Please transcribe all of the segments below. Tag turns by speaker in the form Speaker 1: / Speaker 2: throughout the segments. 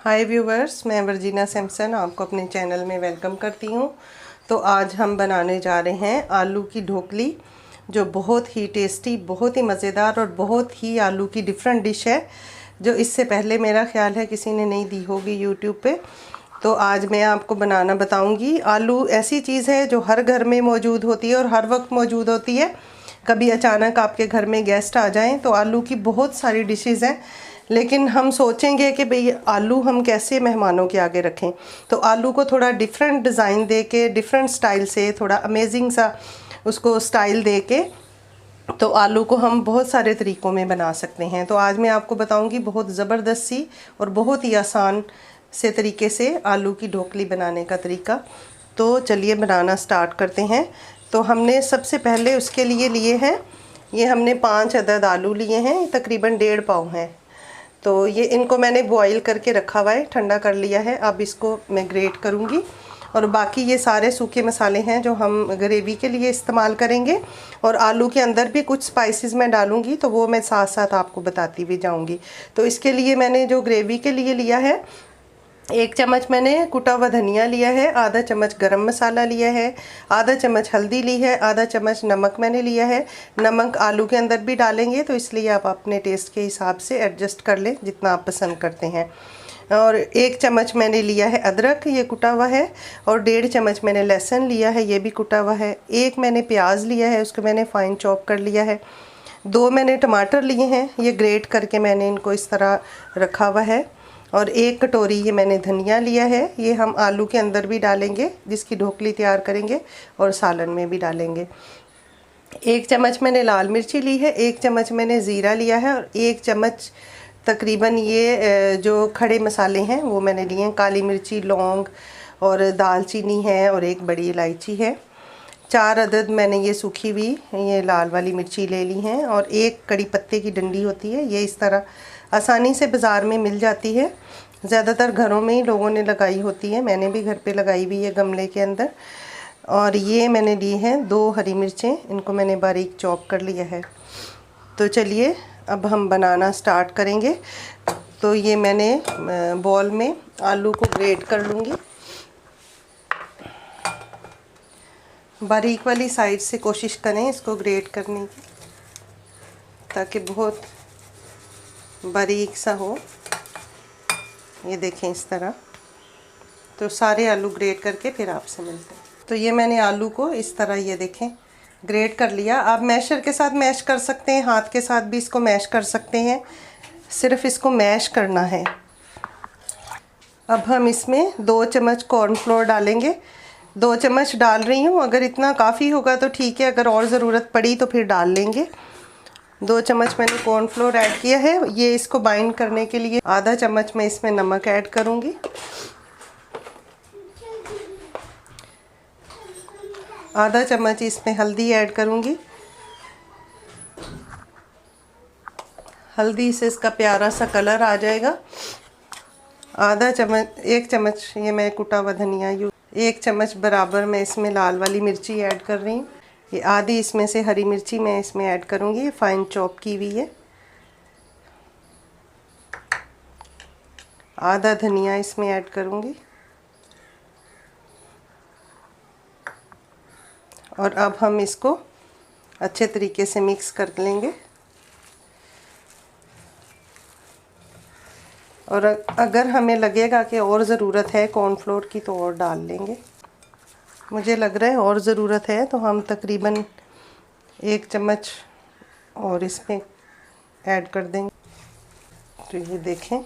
Speaker 1: हाय viewers, मैं Virginia Samson आपको अपने चैनल में वेलकम करती हूँ। तो आज हम बनाने जा रहे हैं आलू की ढोकली, जो बहुत ही टेस्टी, बहुत ही मज़ेदार और बहुत ही आलू की डिफरेंट डिश है, जो इससे पहले मेरा ख्याल है किसी ने नहीं दी होगी यूट्यूब पे। तो आज मैं आपको बनाना बताऊँगी। आलू ऐसी चीज़ है जो हर घर में मौजूद होती है और हर वक्त मौजूद होती है। कभी अचानक आपके घर में गेस्ट आ जाएं तो आलू की बहुत सारी डिशेज़ हैं, लेकिन हम सोचेंगे कि भाई आलू हम कैसे मेहमानों के आगे रखें। तो आलू को थोड़ा डिफरेंट डिज़ाइन दे के, डिफरेंट स्टाइल से, थोड़ा अमेजिंग सा उसको स्टाइल दे के, तो आलू को हम बहुत सारे तरीक़ों में बना सकते हैं। तो आज मैं आपको बताऊंगी बहुत ज़बरदस्त सी और बहुत ही आसान से तरीके से आलू की ढोकली बनाने का तरीका। तो चलिए बनाना स्टार्ट करते हैं। तो हमने सबसे पहले उसके लिए हैं, ये हमने 5 अदद आलू लिए हैं, तकरीबन 1.5 पाव हैं। तो ये इनको मैंने बॉईल करके रखा हुआ है, ठंडा कर लिया है। अब इसको मैं ग्रेट करूँगी और बाकी ये सारे सूखे मसाले हैं जो हम ग्रेवी के लिए इस्तेमाल करेंगे, और आलू के अंदर भी कुछ स्पाइसेस मैं डालूँगी, तो वो मैं साथ साथ आपको बताती भी जाऊँगी। तो इसके लिए मैंने जो ग्रेवी के लिए लिया है, 1 चम्मच मैंने कुटा हुआ धनिया लिया है, आधा चम्मच गरम मसाला लिया है, आधा चम्मच हल्दी ली है, आधा चम्मच नमक मैंने लिया है। नमक आलू के अंदर भी डालेंगे, तो इसलिए आप अपने टेस्ट के हिसाब से एडजस्ट कर लें जितना आप पसंद करते हैं। और 1 चम्मच मैंने लिया है अदरक, ये कुटा हुआ है, और 1.5 चम्मच मैंने लहसुन लिया है, ये भी कुटा हुआ है। 1 मैंने प्याज लिया है, उसको मैंने फ़ाइन चॉप कर लिया है। 2 मैंने टमाटर लिए हैं, ये ग्रेट करके मैंने इनको इस तरह रखा हुआ है। और 1 कटोरी ये मैंने धनिया लिया है, ये हम आलू के अंदर भी डालेंगे जिसकी ढोकली तैयार करेंगे, और सालन में भी डालेंगे। 1 चम्मच मैंने लाल मिर्ची ली है, 1 चम्मच मैंने ज़ीरा लिया है, और 1 चम्मच तकरीबन ये जो खड़े मसाले हैं वो मैंने लिए हैं। काली मिर्ची, लौंग और दालचीनी है, और 1 बड़ी इलायची है। 4 अदद मैंने ये सूखी हुई ये लाल वाली मिर्ची ले ली हैं, और 1 कड़ी पत्ते की डंडी होती है, ये इस तरह आसानी से बाज़ार में मिल जाती है। ज़्यादातर घरों में ही लोगों ने लगाई होती है, मैंने भी घर पे लगाई हुई है गमले के अंदर। और ये मैंने ली हैं 2 हरी मिर्चें, इनको मैंने बारीक चॉप कर लिया है। तो चलिए अब हम बनाना स्टार्ट करेंगे। तो ये मैंने बॉल में आलू को ग्रेट कर लूँगी। बारीक वाली साइड से कोशिश करें इसको ग्रेट करने की, ताकि बहुत बारीक सा हो। ये देखें इस तरह। तो सारे आलू ग्रेट करके फिर आपसे मिलते हैं। तो ये मैंने आलू को इस तरह, ये देखें, ग्रेट कर लिया। आप मैशर के साथ मैश कर सकते हैं, हाथ के साथ भी इसको मैश कर सकते हैं, सिर्फ इसको मैश करना है। अब हम इसमें 2 चम्मच कॉर्नफ्लोर डालेंगे। 2 चम्मच डाल रही हूँ, अगर इतना काफ़ी होगा तो ठीक है, अगर और ज़रूरत पड़ी तो फिर डाल लेंगे। 2 चम्मच मैंने कॉर्नफ्लोर ऐड किया है। ये इसको बाइंड करने के लिए आधा चम्मच मैं इसमें नमक ऐड करूँगी। आधा चम्मच इसमें हल्दी ऐड करूँगी। हल्दी से इसका प्यारा सा कलर आ जाएगा। आधा चम्मच, 1 चम्मच ये मैं कुटा हुआ धनिया 1 चम्मच बराबर मैं इसमें लाल वाली मिर्ची ऐड कर रही हूँ। ये आधी इसमें से हरी मिर्ची मैं इसमें ऐड करूँगी, फ़ाइन चॉप की हुई है। आधा धनिया इसमें ऐड करूँगी। और अब हम इसको अच्छे तरीके से मिक्स कर लेंगे, और अगर हमें लगेगा कि और ज़रूरत है कॉर्नफ्लोर की तो और डाल लेंगे। मुझे लग रहा है और ज़रूरत है, तो हम तकरीबन 1 चम्मच और इसमें ऐड कर देंगे। तो ये देखें,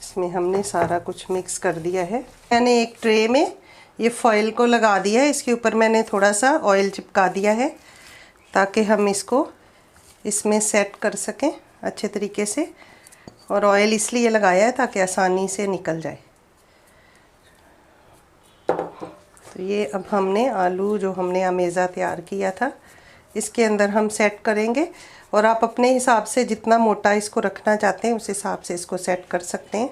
Speaker 1: इसमें हमने सारा कुछ मिक्स कर दिया है। मैंने एक ट्रे में ये फॉइल को लगा दिया है, इसके ऊपर मैंने थोड़ा सा ऑयल चिपका दिया है, ताकि हम इसको इसमें सेट कर सकें अच्छे तरीके से। और ऑयल इसलिए लगाया है ताकि आसानी से निकल जाए। तो ये अब हमने आलू जो हमने अमेज़ा तैयार किया था इसके अंदर हम सेट करेंगे, और आप अपने हिसाब से जितना मोटा इसको रखना चाहते हैं उस हिसाब से इसको सेट कर सकते हैं।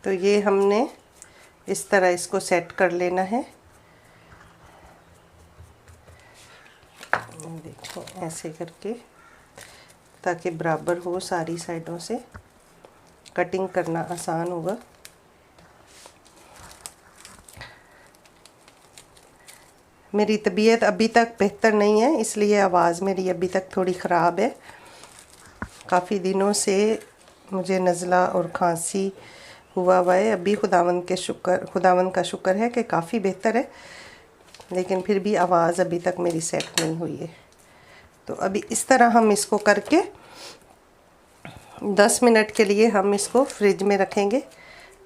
Speaker 1: तो ये हमने इस तरह इसको सेट कर लेना है। देखो ऐसे करके ताकि बराबर हो सारी साइडों से, कटिंग करना आसान होगा। मेरी तबीयत अभी तक बेहतर नहीं है, इसलिए आवाज़ मेरी अभी तक थोड़ी ख़राब है। काफ़ी दिनों से मुझे नज़ला और खांसी हुआ है। अभी खुदावंद का शुक्र है कि काफ़ी बेहतर है, लेकिन फिर भी आवाज़ अभी तक मेरी सेट नहीं हुई है। तो अभी इस तरह हम इसको करके 10 मिनट के लिए हम इसको फ्रिज में रखेंगे,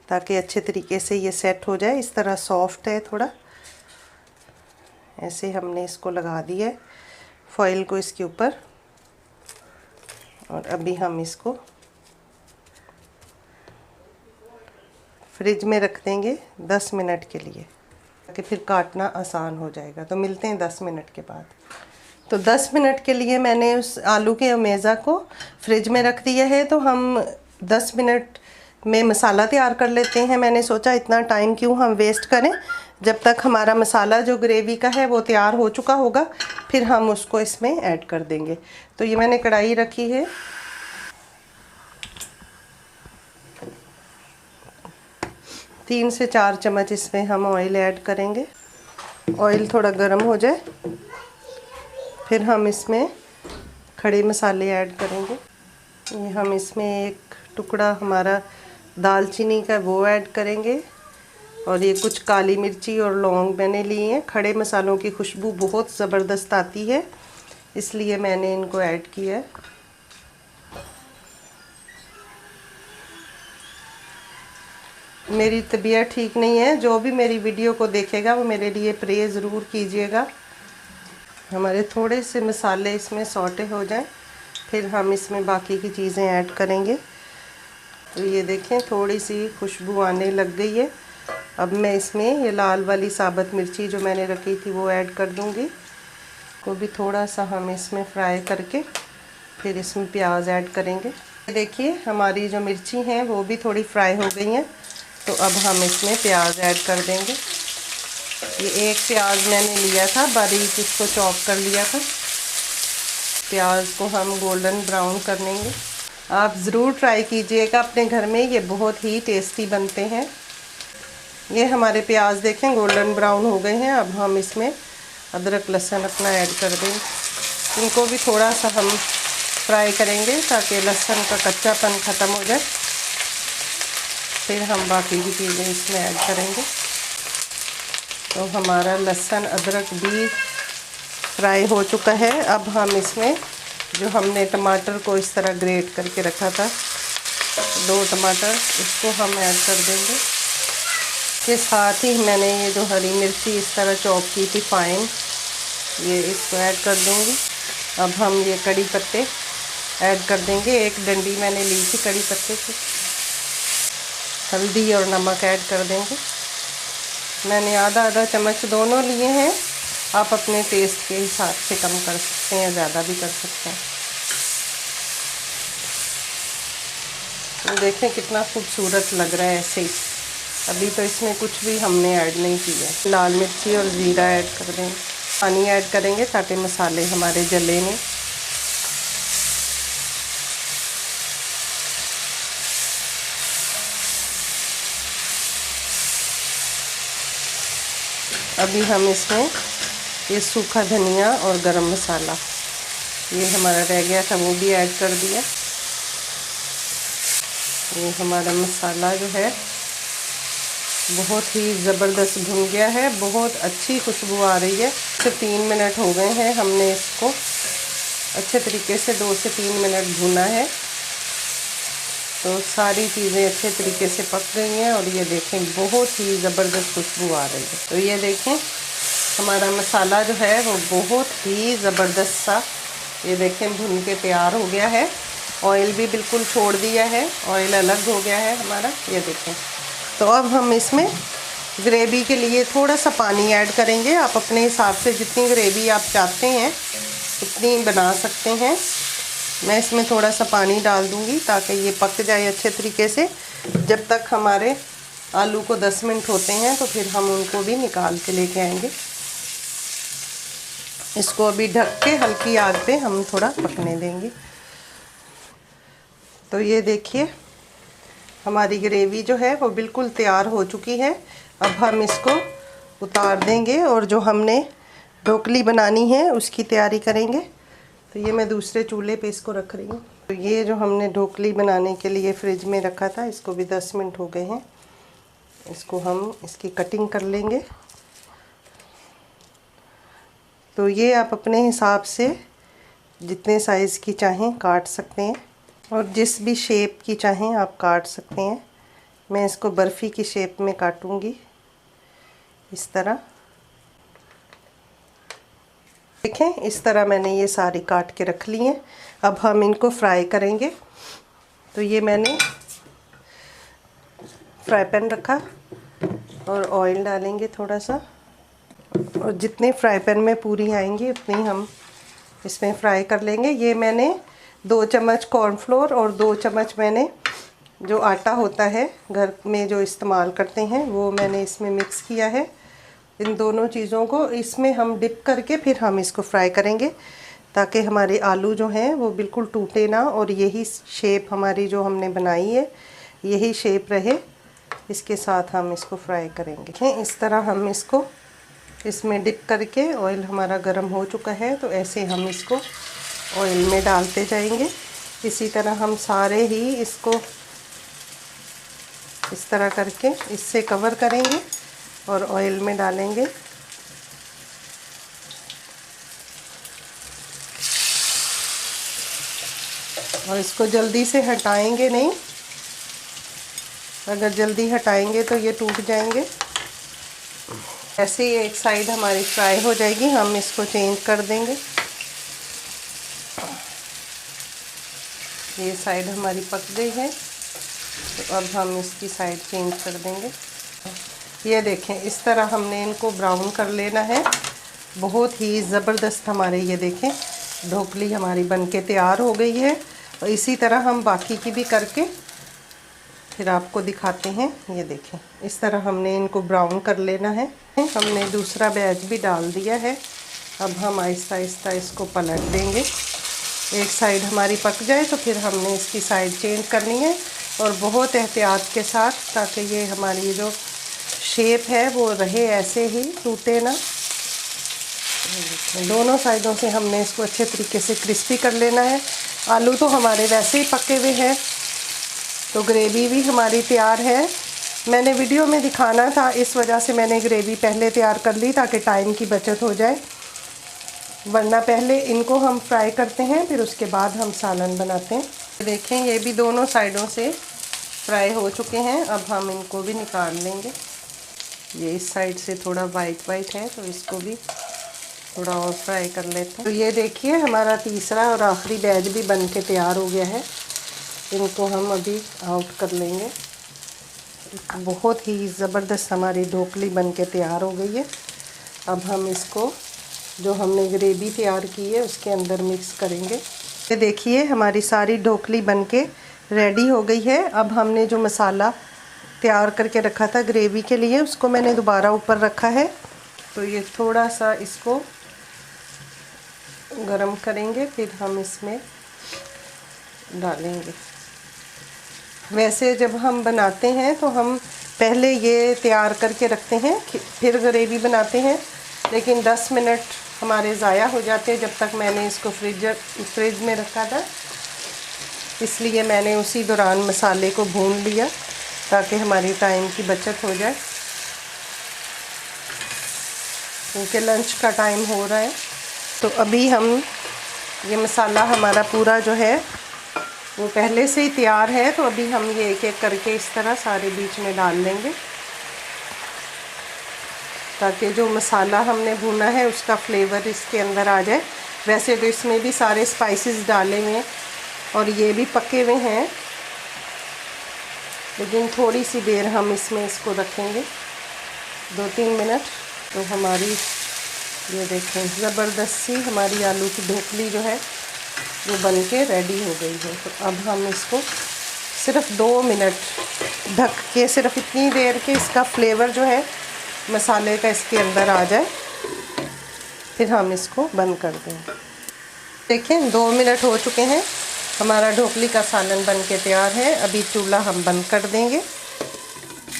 Speaker 1: ताकि अच्छे तरीके से ये सेट हो जाए। इस तरह सॉफ्ट है थोड़ा, ऐसे हमने इसको लगा दिया है फॉइल को इसके ऊपर, और अभी हम इसको फ्रिज में रख देंगे 10 मिनट के लिए, ताकि फिर काटना आसान हो जाएगा। तो मिलते हैं 10 मिनट के बाद। तो 10 मिनट के लिए मैंने उस आलू के मेज़ा को फ्रिज में रख दिया है। तो हम 10 मिनट में मसाला तैयार कर लेते हैं। मैंने सोचा इतना टाइम क्यों हम वेस्ट करें, जब तक हमारा मसाला जो ग्रेवी का है वो तैयार हो चुका होगा, फिर हम उसको इसमें ऐड कर देंगे। तो ये मैंने कढ़ाई रखी है, तीन से 4 चम्मच इसमें हम ऑयल ऐड करेंगे। ऑयल थोड़ा गर्म हो जाए, फिर हम इसमें खड़े मसाले ऐड करेंगे। ये हम इसमें एक टुकड़ा हमारा दालचीनी का वो ऐड करेंगे, और ये कुछ काली मिर्ची और लौंग मैंने लिए हैं। खड़े मसालों की खुशबू बहुत ज़बरदस्त आती है, इसलिए मैंने इनको ऐड किया है। मेरी तबीयत ठीक नहीं है, जो भी मेरी वीडियो को देखेगा वो मेरे लिए प्रे ज़रूर कीजिएगा। हमारे थोड़े से मसाले इसमें सौटे हो जाएं, फिर हम इसमें बाकी की चीज़ें ऐड करेंगे। तो ये देखें थोड़ी सी खुशबू आने लग गई है। अब मैं इसमें ये लाल वाली साबुत मिर्ची जो मैंने रखी थी वो ऐड कर दूंगी। को भी थोड़ा सा हम इसमें फ्राई करके फिर इसमें प्याज ऐड करेंगे। देखिए हमारी जो मिर्ची हैं वो भी थोड़ी फ्राई हो गई हैं। तो अब हम इसमें प्याज ऐड कर देंगे। ये एक प्याज मैंने लिया था, बारीक इसको चॉप कर लिया था। प्याज को हम गोल्डन ब्राउन कर लेंगे। आप ज़रूर ट्राई कीजिएगा अपने घर में, ये बहुत ही टेस्टी बनते हैं। ये हमारे प्याज देखें गोल्डन ब्राउन हो गए हैं। अब हम इसमें अदरक लहसुन अपना ऐड कर देंगे। इनको भी थोड़ा सा हम फ्राई करेंगे ताकि लहसुन का कच्चापन ख़त्म हो जाए। फिर हम बाकी की चीज़ें इसमें ऐड करेंगे। तो हमारा लहसुन अदरक भी फ्राई हो चुका है। अब हम इसमें जो हमने टमाटर को इस तरह ग्रेट करके रखा था, 2 टमाटर, इसको हम ऐड कर देंगे। इसके साथ ही मैंने ये जो हरी मिर्ची इस तरह चॉप की थी फाइन, ये इसको ऐड कर दूंगी। अब हम ये कड़ी पत्ते ऐड कर देंगे। एक डंडी मैंने ली थी कड़ी पत्ते की। हल्दी और नमक ऐड कर देंगे। मैंने आधा चम्मच दोनों लिए हैं। आप अपने टेस्ट के हिसाब से कम कर सकते हैं, ज़्यादा भी कर सकते हैं। तो देखें कितना खूबसूरत लग रहा है ऐसे ही। अभी तो इसमें कुछ भी हमने ऐड नहीं किया। लाल मिर्ची और ज़ीरा ऐड कर देंगे। पानी ऐड करेंगे ताकि मसाले हमारे जले नहीं। अभी हम इसमें ये सूखा धनिया और गरम मसाला, ये हमारा रह गया था, वो भी ऐड कर दिया। ये हमारा मसाला जो है बहुत ही ज़बरदस्त भुन गया है, बहुत अच्छी खुशबू आ रही है। 3 मिनट हो गए हैं, हमने इसको अच्छे तरीके से 2 से 3 मिनट भुना है। तो सारी चीज़ें अच्छे तरीके से पक गई हैं, और ये देखें बहुत ही ज़बरदस्त खुशबू आ रही है। तो ये देखें हमारा मसाला जो है वो बहुत ही ज़बरदस्त सा, ये देखें भुन के तैयार हो गया है। ऑयल भी बिल्कुल छोड़ दिया है, ऑयल अलग हो गया है हमारा, ये देखें। तो अब हम इसमें ग्रेवी के लिए थोड़ा सा पानी ऐड करेंगे। आप अपने हिसाब से जितनी ग्रेवी आप चाहते हैं उतनी बना सकते हैं। मैं इसमें थोड़ा सा पानी डाल दूंगी ताकि ये पक जाए अच्छे तरीके से। जब तक हमारे आलू को 10 मिनट होते हैं तो फिर हम उनको भी निकाल के लेके आएंगे। इसको अभी ढक के हल्की आग पे हम थोड़ा पकने देंगे। तो ये देखिए हमारी ग्रेवी जो है वो बिल्कुल तैयार हो चुकी है। अब हम इसको उतार देंगे और जो हमने ढोकली बनानी है उसकी तैयारी करेंगे। तो ये मैं दूसरे चूल्हे पे इसको रख रही हूँ। तो ये जो हमने ढोकली बनाने के लिए फ्रिज में रखा था, इसको भी 10 मिनट हो गए हैं। इसको हम इसकी कटिंग कर लेंगे। तो ये आप अपने हिसाब से जितने साइज़ की चाहें काट सकते हैं और जिस भी शेप की चाहें आप काट सकते हैं। मैं इसको बर्फ़ी की शेप में काटूंगी इस तरह। देखें इस तरह मैंने ये सारी काट के रख ली हैं। अब हम इनको फ्राई करेंगे। तो ये मैंने फ्राई पैन रखा और ऑयल डालेंगे थोड़ा सा, और जितने फ्राई पैन में पूरी आएंगी उतनी हम इसमें फ्राई कर लेंगे। ये मैंने 2 चम्मच कॉर्नफ्लोर और 2 चम्मच मैंने जो आटा होता है घर में जो इस्तेमाल करते हैं वो मैंने इसमें मिक्स किया है। इन दोनों चीज़ों को इसमें हम डिप करके फिर हम इसको फ्राई करेंगे ताकि हमारे आलू जो हैं वो बिल्कुल टूटे ना, और यही शेप हमारी जो हमने बनाई है यही शेप रहे। इसके साथ हम इसको फ्राई करेंगे। इस तरह हम इसको इसमें डिप करके, ऑयल हमारा गर्म हो चुका है तो ऐसे हम इसको ऑयल में डालते जाएंगे। इसी तरह हम सारे ही इसको इस तरह करके इससे कवर करेंगे और ऑयल में डालेंगे। और इसको जल्दी से हटाएंगे नहीं, अगर जल्दी हटाएंगे तो ये टूट जाएंगे। ऐसे ही एक साइड हमारी फ्राई हो जाएगी, हम इसको चेंज कर देंगे। ये साइड हमारी पक गई है तो अब हम इसकी साइड चेंज कर देंगे। ये देखें इस तरह हमने इनको ब्राउन कर लेना है। बहुत ही ज़बरदस्त हमारे ये देखें ढोकली हमारी बनके तैयार हो गई है। और इसी तरह हम बाकी की भी करके फिर आपको दिखाते हैं। ये देखें इस तरह हमने इनको ब्राउन कर लेना है। हमने दूसरा बैच भी डाल दिया है। अब हम आहिस्ता आहिस्ता इसको पलट देंगे। एक साइड हमारी पक जाए तो फिर हमने इसकी साइड चेंज करनी है, और बहुत एहतियात के साथ, ताकि ये हमारी जो शेप है वो रहे ऐसे ही, टूटे ना। दोनों साइडों से हमने इसको अच्छे तरीके से क्रिस्पी कर लेना है। आलू तो हमारे वैसे ही पके हुए हैं तो ग्रेवी भी हमारी तैयार है। मैंने वीडियो में दिखाना था इस वजह से मैंने ग्रेवी पहले तैयार कर ली ताकि टाइम की बचत हो जाए, वरना पहले इनको हम फ्राई करते हैं फिर उसके बाद हम सालन बनाते हैं। देखें ये भी दोनों साइडों से फ्राई हो चुके हैं। अब हम इनको भी निकाल लेंगे। ये इस साइड से थोड़ा वाइट वाइट है तो इसको भी थोड़ा और फ्राई कर लेते हैं। तो ये देखिए हमारा तीसरा और आखिरी बैच भी बन के तैयार हो गया है। इनको हम अभी आउट कर लेंगे। बहुत ही ज़बरदस्त हमारी ढोकली बन के तैयार हो गई है। अब हम इसको जो हमने ग्रेवी तैयार की है उसके अंदर मिक्स करेंगे। ये देखिए हमारी सारी ढोकली बनके रेडी हो गई है। अब हमने जो मसाला तैयार करके रखा था ग्रेवी के लिए उसको मैंने दोबारा ऊपर रखा है। तो ये थोड़ा सा इसको गरम करेंगे फिर हम इसमें डालेंगे। वैसे जब हम बनाते हैं तो हम पहले ये तैयार करके रखते हैं फिर ग्रेवी बनाते हैं, लेकिन 10 मिनट हमारे ज़ाया हो जाते हैं जब तक मैंने इसको फ्रिज में रखा था। इसलिए मैंने उसी दौरान मसाले को भून लिया ताकि हमारी टाइम की बचत हो जाए, क्योंकि लंच का टाइम हो रहा है। तो अभी हम ये मसाला हमारा पूरा जो है वो पहले से ही तैयार है, तो अभी हम ये एक एक करके इस तरह सारे बीच में डाल लेंगे ताकि जो मसाला हमने भुना है उसका फ्लेवर इसके अंदर आ जाए। वैसे तो इसमें भी सारे स्पाइसेस डाले हुए हैं और ये भी पके हुए हैं, लेकिन थोड़ी सी देर हम इसमें इसको रखेंगे 2-3 मिनट। तो हमारी ये देखें ज़बरदस्त सी हमारी आलू की ढोकली जो है वो बन के रेडी हो गई है। तो अब हम इसको सिर्फ 2 मिनट ढक के, सिर्फ इतनी देर के इसका फ्लेवर जो है मसाले का इसके अंदर आ जाए, फिर हम इसको बंद कर देंगे। देखें 2 मिनट हो चुके हैं हमारा ढोकली का सालन बन के तैयार है। अभी चूल्हा हम बंद कर देंगे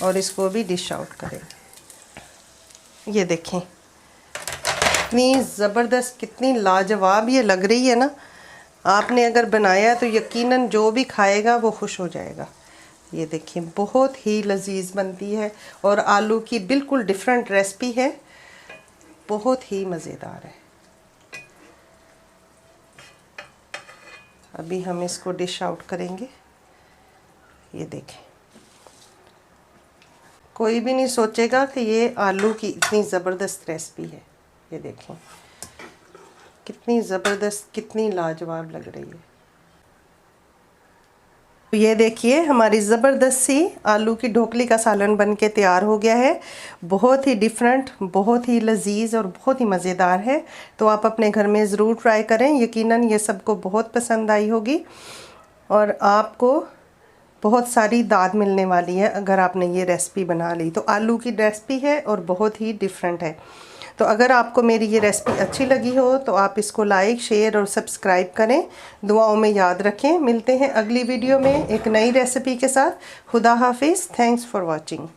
Speaker 1: और इसको भी डिश आउट करेंगे। ये देखें कितनी ज़बरदस्त, कितनी लाजवाब ये लग रही है ना। आपने अगर बनाया तो यकीनन जो भी खाएगा वो खुश हो जाएगा। ये देखिए बहुत ही लजीज बनती है और आलू की बिल्कुल डिफरेंट रेसिपी है, बहुत ही मज़ेदार है। अभी हम इसको डिश आउट करेंगे। ये देखें कोई भी नहीं सोचेगा कि ये आलू की इतनी ज़बरदस्त रेसिपी है। ये देखें कितनी ज़बरदस्त, कितनी लाजवाब लग रही है। ये देखिए हमारी ज़बरदस्त सी आलू की ढोकली का सालन बन के तैयार हो गया है। बहुत ही डिफरेंट, बहुत ही लजीज और बहुत ही मज़ेदार है। तो आप अपने घर में ज़रूर ट्राई करें, यकीनन ये सबको बहुत पसंद आई होगी और आपको बहुत सारी दाद मिलने वाली है अगर आपने ये रेसिपी बना ली। तो आलू की रेसिपी है और बहुत ही डिफरेंट है। तो अगर आपको मेरी ये रेसिपी अच्छी लगी हो तो आप इसको लाइक, शेयर और सब्सक्राइब करें। दुआओं में याद रखें। मिलते हैं अगली वीडियो में एक नई रेसिपी के साथ। खुदा हाफिज़। Thanks for watching.